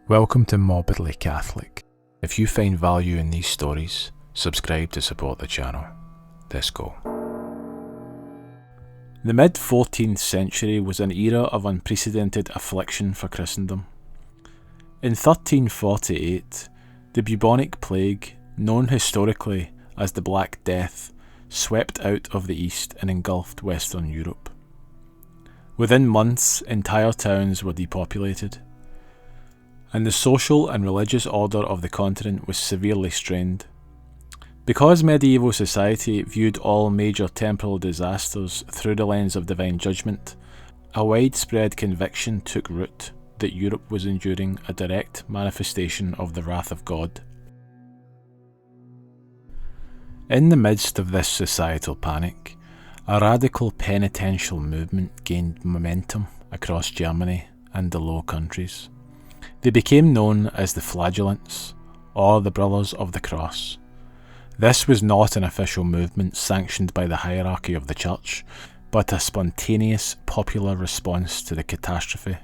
Welcome to Morbidly Catholic. If you find value in these stories, subscribe to support the channel. Let's go. The mid-14th century was an era of unprecedented affliction for Christendom. In 1348, the bubonic plague, known historically as the Black Death, swept out of the east and engulfed Western Europe. Within months, entire towns were depopulated, and the social and religious order of the continent was severely strained. Because medieval society viewed all major temporal disasters through the lens of divine judgment, a widespread conviction took root that Europe was enduring a direct manifestation of the wrath of God. In the midst of this societal panic, a radical penitential movement gained momentum across Germany and the Low Countries. They became known as the Flagellants, or the Brothers of the Cross. This was not an official movement sanctioned by the hierarchy of the Church, but a spontaneous popular response to the catastrophe.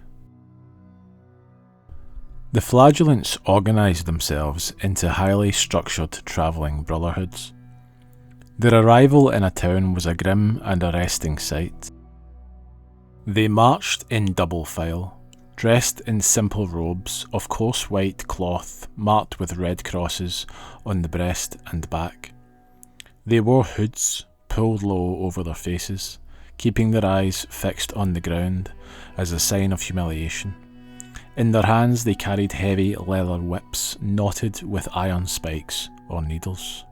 The Flagellants organised themselves into highly structured travelling brotherhoods. Their arrival in a town was a grim and arresting sight. They marched in double file, dressed in simple robes of coarse white cloth marked with red crosses on the breast and back. They wore hoods pulled low over their faces, keeping their eyes fixed on the ground as a sign of humiliation. In their hands they carried heavy leather whips knotted with iron spikes or needles.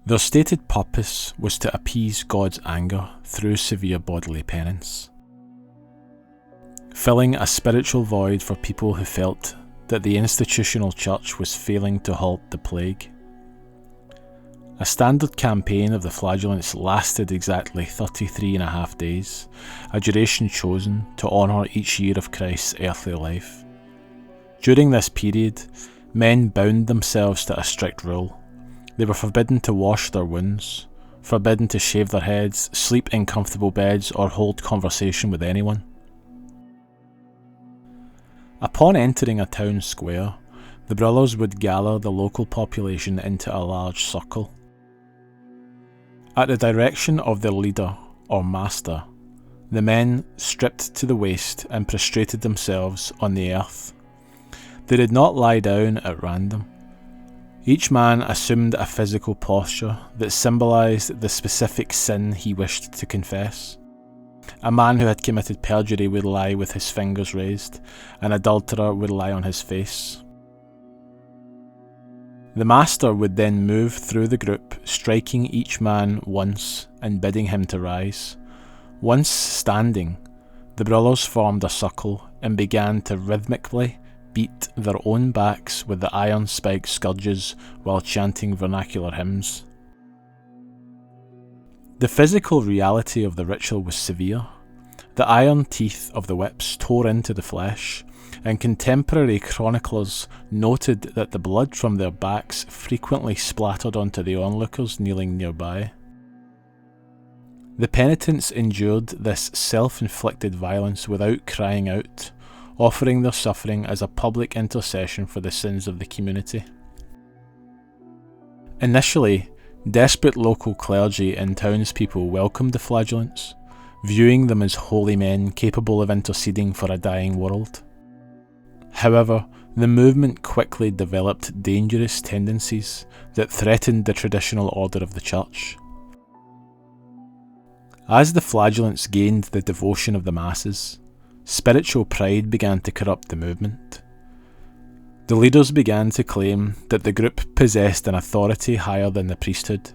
Their stated purpose was to appease God's anger through severe bodily penance, filling a spiritual void for people who felt that the institutional church was failing to halt the plague. A standard campaign of the Flagellants lasted exactly 33.5 days, a duration chosen to honour each year of Christ's earthly life. During this period, men bound themselves to a strict rule. They were forbidden to wash their wounds, forbidden to shave their heads, sleep in comfortable beds, or hold conversation with anyone. Upon entering a town square, the brothers would gather the local population into a large circle. At the direction of their leader, or master, the men stripped to the waist and prostrated themselves on the earth. They did not lie down at random. Each man assumed a physical posture that symbolised the specific sin he wished to confess. A man who had committed perjury would lie with his fingers raised, an adulterer would lie on his face. The master would then move through the group, striking each man once and bidding him to rise. Once standing, the brothers formed a circle and began to rhythmically beat their own backs with the iron spiked scourges while chanting vernacular hymns. The physical reality of the ritual was severe. The iron teeth of the whips tore into the flesh, and contemporary chroniclers noted that the blood from their backs frequently splattered onto the onlookers kneeling nearby. The penitents endured this self-inflicted violence without crying out, offering their suffering as a public intercession for the sins of the community. Initially, desperate local clergy and townspeople welcomed the Flagellants, viewing them as holy men capable of interceding for a dying world. However, the movement quickly developed dangerous tendencies that threatened the traditional order of the Church. As the Flagellants gained the devotion of the masses, spiritual pride began to corrupt the movement. The leaders began to claim that the group possessed an authority higher than the priesthood.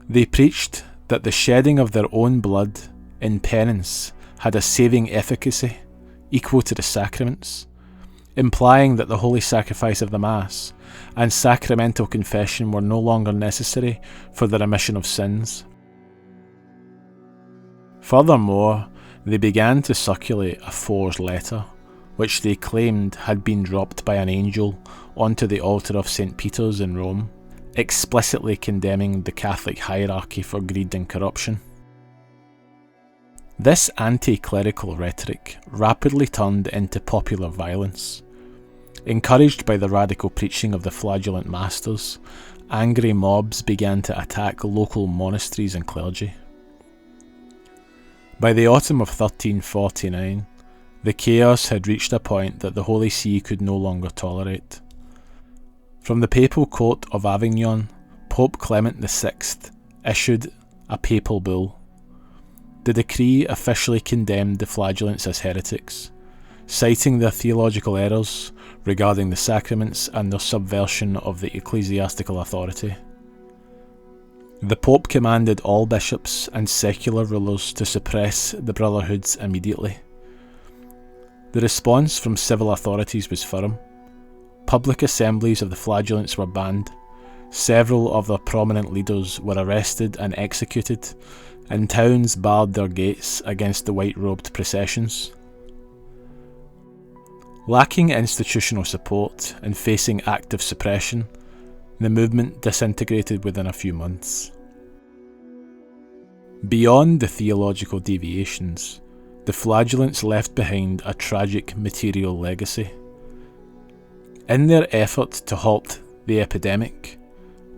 They preached that the shedding of their own blood in penance had a saving efficacy equal to the sacraments, implying that the holy sacrifice of the Mass and sacramental confession were no longer necessary for the remission of sins. Furthermore, they began to circulate a forged letter, which they claimed had been dropped by an angel onto the altar of St. Peter's in Rome, explicitly condemning the Catholic hierarchy for greed and corruption. This anti-clerical rhetoric rapidly turned into popular violence. Encouraged by the radical preaching of the flagellant masters, angry mobs began to attack local monasteries and clergy. By the autumn of 1349, the chaos had reached a point that the Holy See could no longer tolerate. From the papal court of Avignon, Pope Clement VI issued a papal bull. The decree officially condemned the Flagellants as heretics, citing their theological errors regarding the sacraments and their subversion of the ecclesiastical authority. The Pope commanded all bishops and secular rulers to suppress the brotherhoods immediately. The response from civil authorities was firm. Public assemblies of the Flagellants were banned, several of their prominent leaders were arrested and executed, and towns barred their gates against the white-robed processions. Lacking institutional support and facing active suppression, the movement disintegrated within a few months. Beyond the theological deviations, the Flagellants left behind a tragic material legacy. In their effort to halt the epidemic,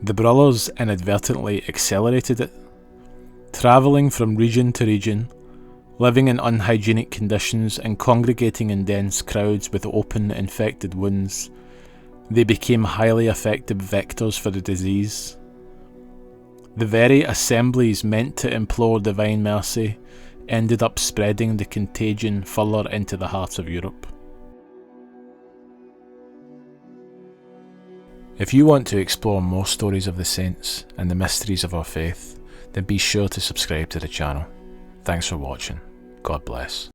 the brothers inadvertently accelerated it. Travelling from region to region, living in unhygienic conditions and congregating in dense crowds with open infected wounds, they became highly effective vectors for the disease. The very assemblies meant to implore divine mercy ended up spreading the contagion further into the heart of Europe. If you want to explore more stories of the saints and the mysteries of our faith, then be sure to subscribe to the channel. Thanks for watching. God bless.